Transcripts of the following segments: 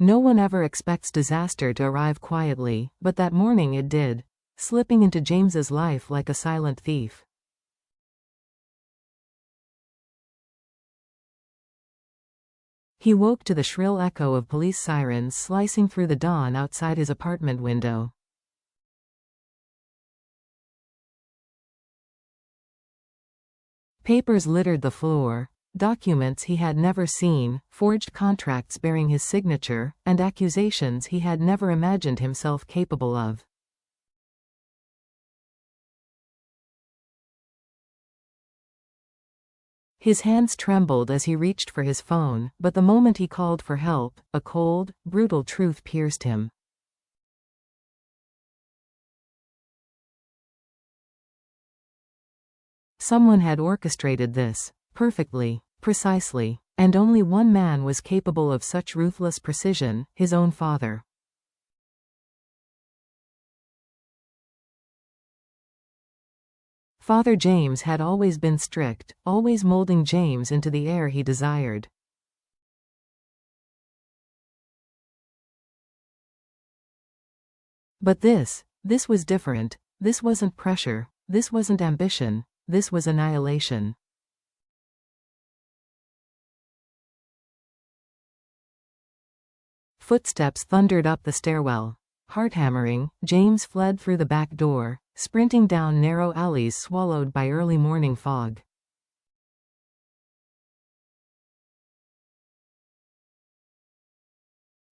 No one ever expects disaster to arrive quietly, but that morning it did, slipping into James's life like a silent thief. He woke to the shrill echo of police sirens slicing through the dawn outside his apartment window. Papers littered the floor, documents he had never seen, forged contracts bearing his signature, and accusations he had never imagined himself capable of. His hands trembled as he reached for his phone, but the moment he called for help, a cold, brutal truth pierced him. Someone had orchestrated this, perfectly, precisely, and only one man was capable of such ruthless precision, his own father. Father James had always been strict, always molding James into the heir he desired. But this was different. This wasn't pressure, this wasn't ambition, this was annihilation. Footsteps thundered up the stairwell. Heart-hammering, James fled through the back door, sprinting down narrow alleys swallowed by early morning fog.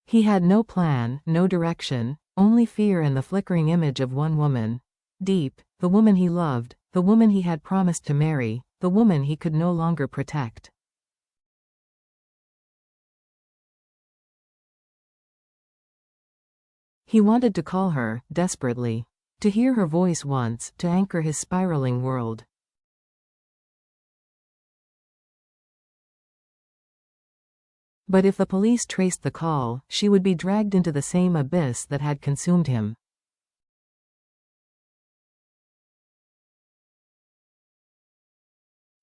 He had no plan, no direction, only fear and the flickering image of one woman. Diep, the woman he loved, the woman he had promised to marry, the woman he could no longer protect. He wanted to call her, desperately. To hear her voice once, to anchor his spiraling world. But if the police traced the call, she would be dragged into the same abyss that had consumed him.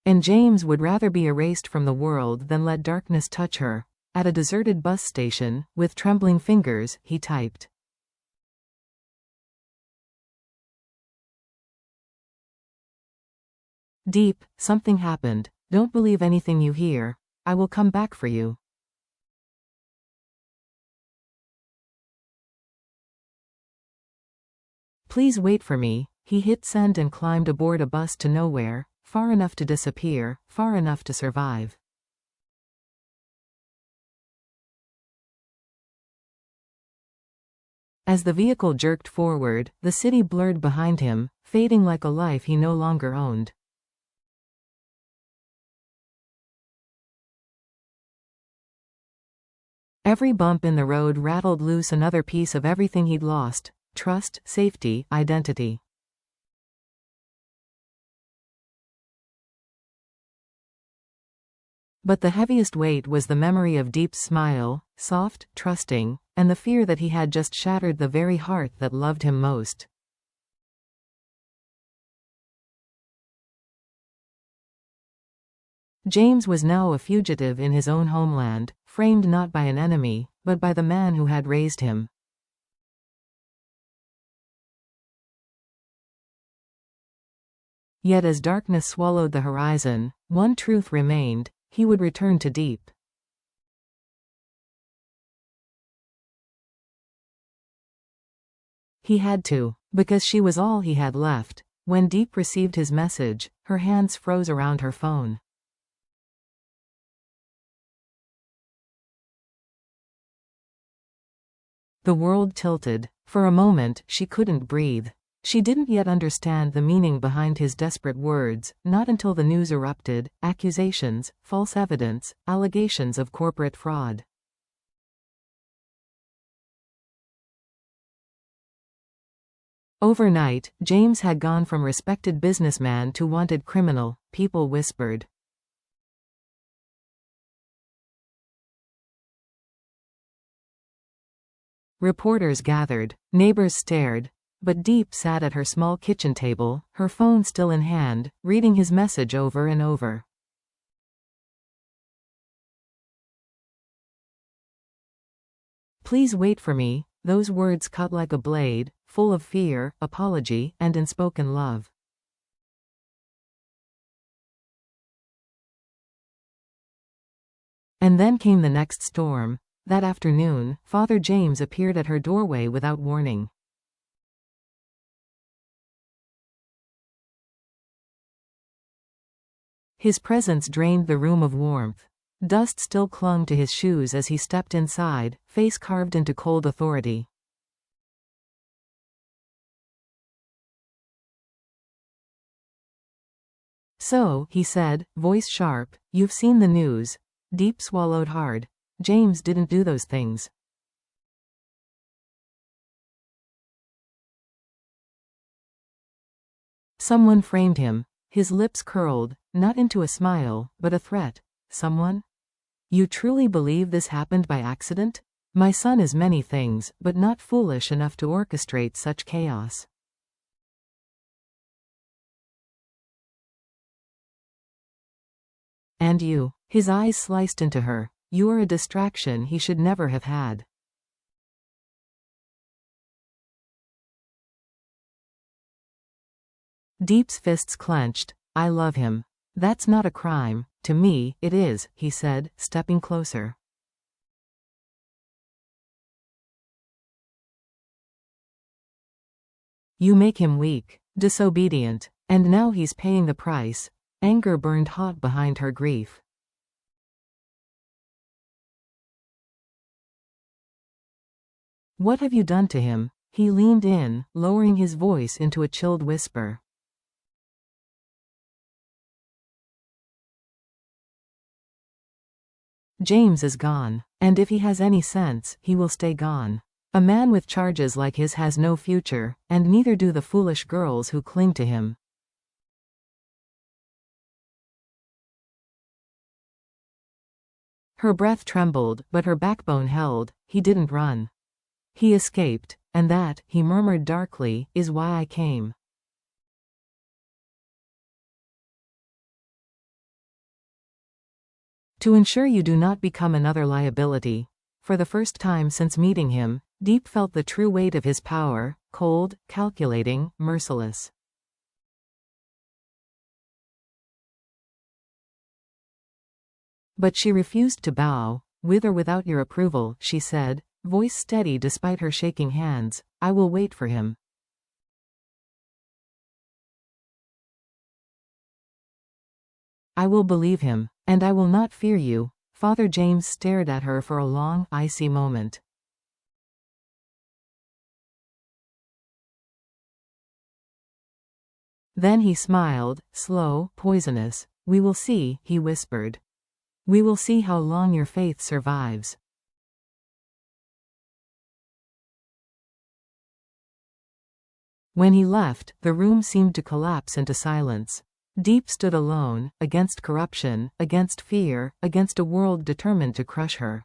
And James would rather be erased from the world than let darkness touch her. At a deserted bus station, with trembling fingers, he typed. Diep, something happened. Don't believe anything you hear. I will come back for you. Please wait for me. He hit send and climbed aboard a bus to nowhere, far enough to disappear, far enough to survive. As the vehicle jerked forward, the city blurred behind him, fading like a life he no longer owned. Every bump in the road rattled loose another piece of everything he'd lost: trust, safety, identity. But the heaviest weight was the memory of Diep's smile, soft, trusting, and the fear that he had just shattered the very heart that loved him most. James was now a fugitive in his own homeland, framed not by an enemy, but by the man who had raised him. Yet as darkness swallowed the horizon, one truth remained: he would return to Diep. He had to, because she was all he had left. When Diep received his message, her hands froze around her phone. The world tilted. For a moment, she couldn't breathe. She didn't yet understand the meaning behind his desperate words, not until the news erupted: accusations, false evidence, allegations of corporate fraud. Overnight, James had gone from respected businessman to wanted criminal, people whispered. Reporters gathered, neighbors stared, but Diep sat at her small kitchen table, her phone still in hand, reading his message over and over. Please wait for me. Those words cut like a blade, full of fear, apology, and unspoken love. And then came the next storm. That afternoon, Father James appeared at her doorway without warning. His presence drained the room of warmth. Dust still clung to his shoes as he stepped inside, face carved into cold authority. So, he said, voice sharp, you've seen the news. Diep swallowed hard. James didn't do those things. Someone framed him. His lips curled, not into a smile, but a threat. Someone? You truly believe this happened by accident? My son is many things, but not foolish enough to orchestrate such chaos. And you? His eyes sliced into her. You are a distraction he should never have had. Diep's fists clenched. I love him. That's not a crime. To me, it is, he said, stepping closer. You make him weak, disobedient, and now he's paying the price. Anger burned hot behind her grief. What have you done to him? He leaned in, lowering his voice into a chilled whisper. James is gone. And if he has any sense, he will stay gone. A man with charges like his has no future, and neither do the foolish girls who cling to him. Her breath trembled, but her backbone held. He didn't run. He escaped, and that, he murmured darkly, is why I came. To ensure you do not become another liability. For the first time since meeting him, Diep felt the true weight of his power, cold, calculating, merciless. But she refused to bow. With or without your approval, she said, voice steady despite her shaking hands, I will wait for him. I will believe him, and I will not fear you. Father James stared at her for a long, icy moment. Then he smiled, slow, poisonous. We will see, he whispered. We will see how long your faith survives. When he left, the room seemed to collapse into silence. Diep stood alone, against corruption, against fear, against a world determined to crush her.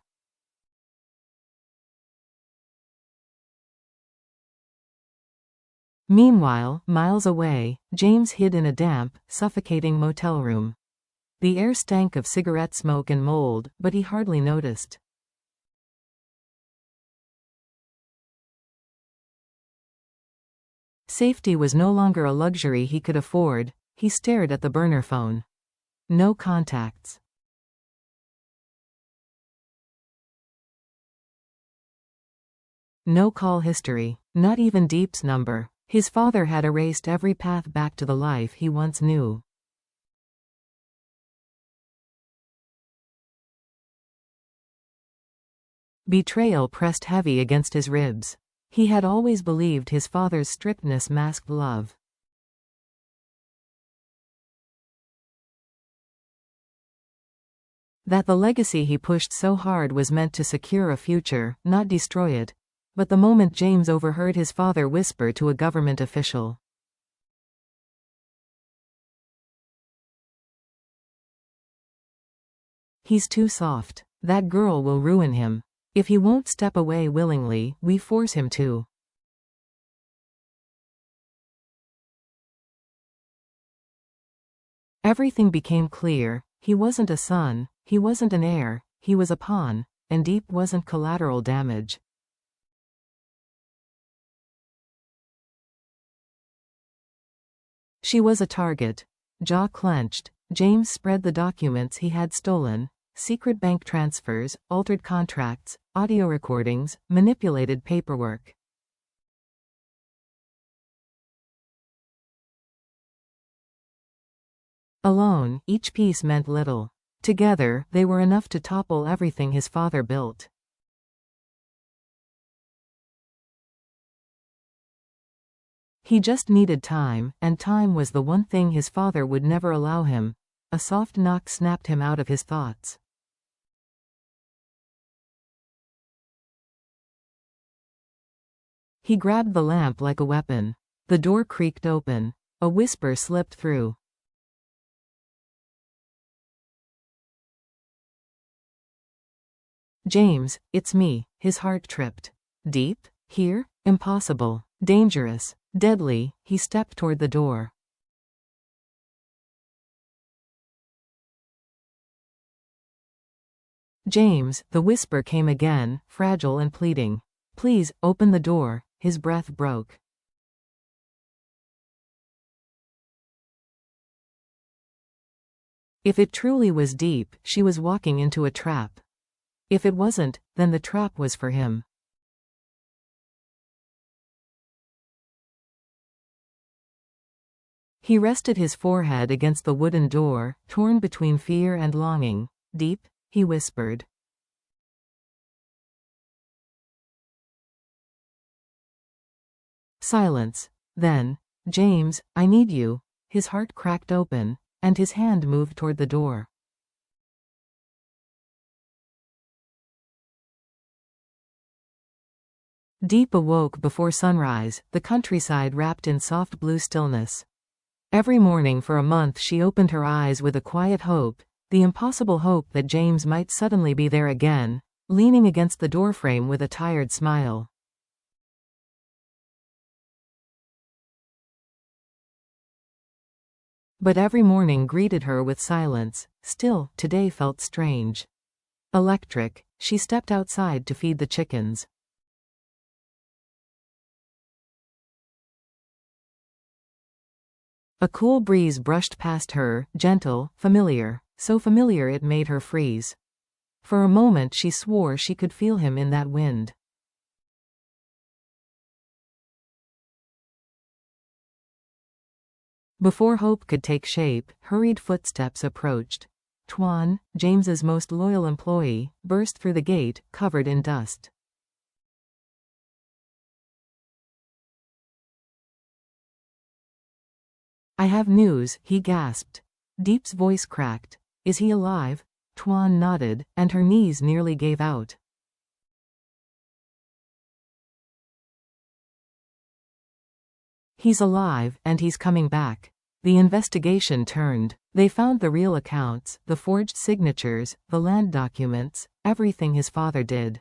Meanwhile, miles away, James hid in a damp, suffocating motel room. The air stank of cigarette smoke and mold, but he hardly noticed. Safety was no longer a luxury he could afford. He stared at the burner phone. No contacts. No call history. Not even Diep's number. His father had erased every path back to the life he once knew. Betrayal pressed heavy against his ribs. He had always believed his father's strictness masked love. That the legacy he pushed so hard was meant to secure a future, not destroy it. But the moment James overheard his father whisper to a government official, "He's too soft. That girl will ruin him. If he won't step away willingly, we force him to." Everything became clear. He wasn't a son, he wasn't an heir, he was a pawn, and Diep wasn't collateral damage. She was a target. Jaw clenched, James spread the documents he had stolen. Secret bank transfers, altered contracts, audio recordings, manipulated paperwork. Alone, each piece meant little. Together, they were enough to topple everything his father built. He just needed time, and time was the one thing his father would never allow him. A soft knock snapped him out of his thoughts. He grabbed the lamp like a weapon. The door creaked open. A whisper slipped through. James, it's me. His heart tripped. Deep? Here? Impossible. Dangerous. Deadly. He stepped toward the door. James, the whisper came again, fragile and pleading. Please, open the door. His breath broke. If it truly was Deep, she was walking into a trap. If it wasn't, then the trap was for him. He rested his forehead against the wooden door, torn between fear and longing. Deep? He whispered. Silence. Then, James, I need you. His heart cracked open, and his hand moved toward the door. Deep awoke before sunrise, the countryside wrapped in soft blue stillness. Every morning for a month she opened her eyes with a quiet hope, the impossible hope that James might suddenly be there again, leaning against the doorframe with a tired smile. But every morning greeted her with silence. Still, today felt strange. Electric. She stepped outside to feed the chickens. A cool breeze brushed past her, gentle, familiar, so familiar it made her freeze. For a moment she swore she could feel him in that wind. Before hope could take shape, hurried footsteps approached. Tuan, James's most loyal employee, burst through the gate, covered in dust. I have news, he gasped. Deep's voice cracked. Is he alive? Tuan nodded, and her knees nearly gave out. He's alive, and he's coming back. The investigation turned. They found the real accounts, the forged signatures, the land documents, everything his father did.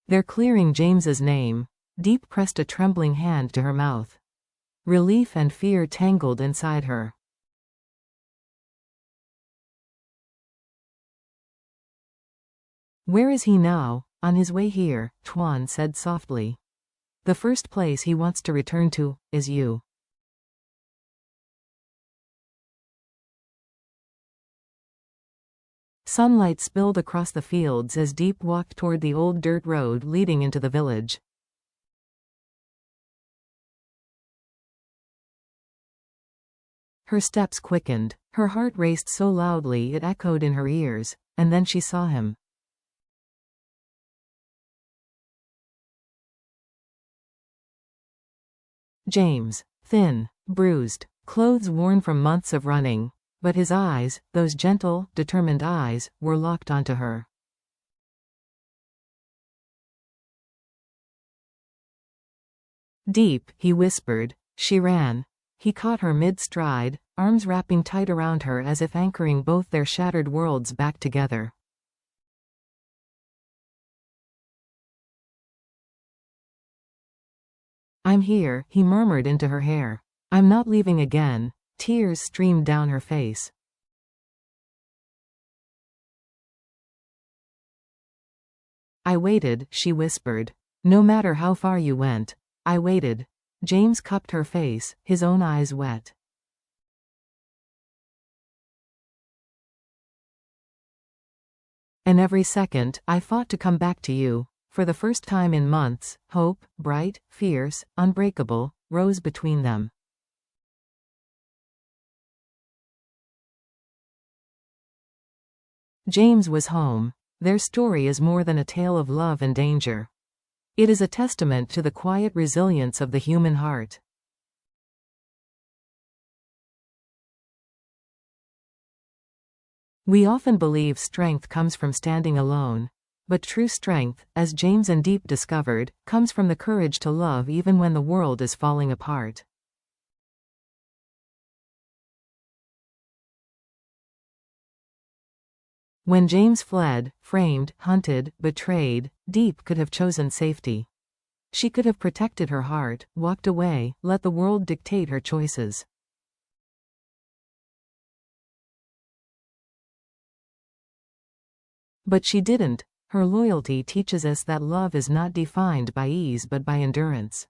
They're clearing James's name. Deep pressed a trembling hand to her mouth. Relief and fear tangled inside her. Where is he now? On his way here, Tuan said softly. The first place he wants to return to is you. Sunlight spilled across the fields as Deep walked toward the old dirt road leading into the village. Her steps quickened, her heart raced so loudly it echoed in her ears, and then she saw him. James, thin, bruised, clothes worn from months of running, but his eyes, those gentle, determined eyes, were locked onto her. Deep, he whispered. She ran. He caught her mid-stride, arms wrapping tight around her as if anchoring both their shattered worlds back together. I'm here, he murmured into her hair. I'm not leaving again. Tears streamed down her face. I waited, she whispered. No matter how far you went, I waited. James cupped her face, his own eyes wet. And every second, I fought to come back to you. For the first time in months, hope, bright, fierce, unbreakable, rose between them. James was home. Their story is more than a tale of love and danger. It is a testament to the quiet resilience of the human heart. We often believe strength comes from standing alone. But true strength, as James and Diep discovered, comes from the courage to love even when the world is falling apart. When James fled, framed, hunted, betrayed, Diep could have chosen safety. She could have protected her heart, walked away, let the world dictate her choices. But she didn't. Her loyalty teaches us that love is not defined by ease but by endurance.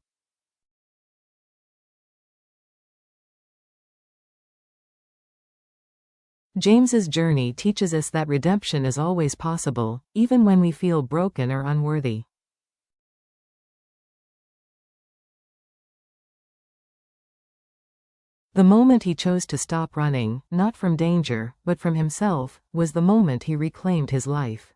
James's journey teaches us that redemption is always possible, even when we feel broken or unworthy. The moment he chose to stop running, not from danger, but from himself, was the moment he reclaimed his life.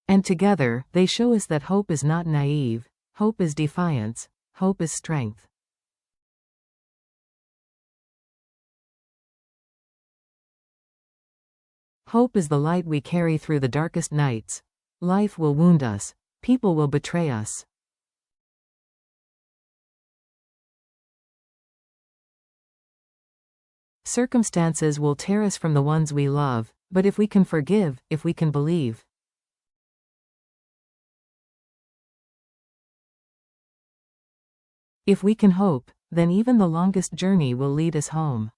And together, they show us that hope is not naive, hope is defiance, hope is strength. Hope is the light we carry through the darkest nights. Life will wound us. People will betray us. Circumstances will tear us from the ones we love, but if we can forgive, if we can believe, if we can hope, then even the longest journey will lead us home.